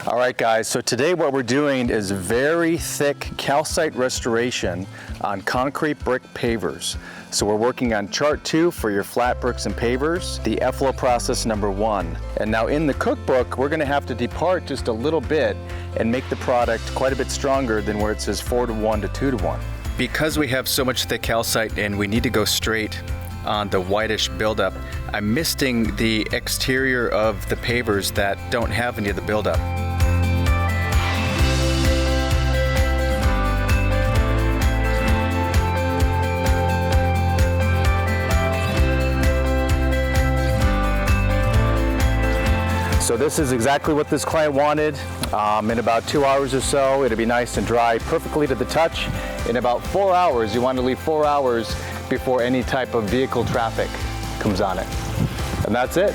All right guys, so today what we're doing is very thick calcite restoration on concrete brick pavers. So we're working on chart 2 for your flat bricks and pavers, the FLO process number 1. And now in the cookbook, we're gonna have to depart just a little bit and make the product quite a bit stronger than where it says 4:1 to 2:1. Because we have so much thick calcite and we need to go straight on the whitish buildup, I'm misting the exterior of the pavers that don't have any of the buildup. So this is exactly what this client wanted. In about 2 hours or so, it'll be nice and dry, perfectly to the touch. In about 4 hours, you want to leave 4 hours before any type of vehicle traffic comes on it. And that's it.